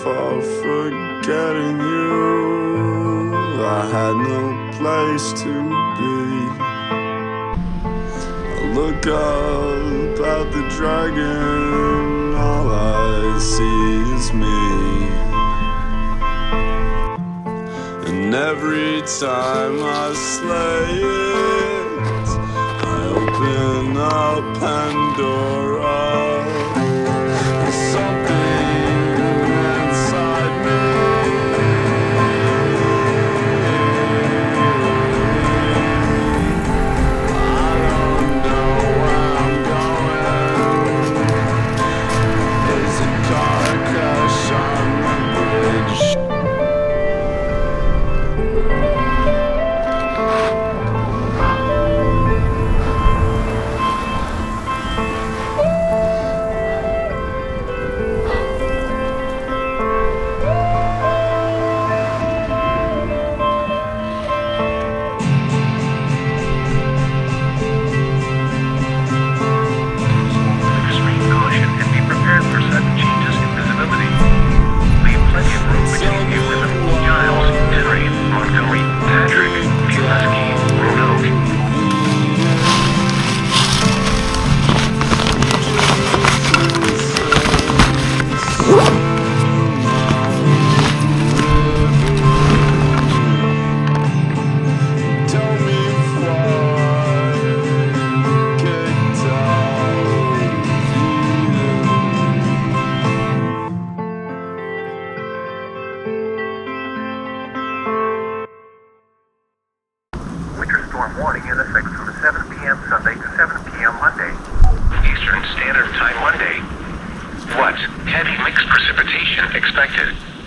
for forgetting you. I had no place to be. I look up at the dragon, all I see is me. And every time I slay it, I open up Pandora. Something inside me, I don't know where I'm going. There's a car crash on the bridge. Warning in effect from 7 p.m. Sunday to 7 p.m. Monday. Eastern Standard Time Monday. What? Heavy mixed precipitation expected.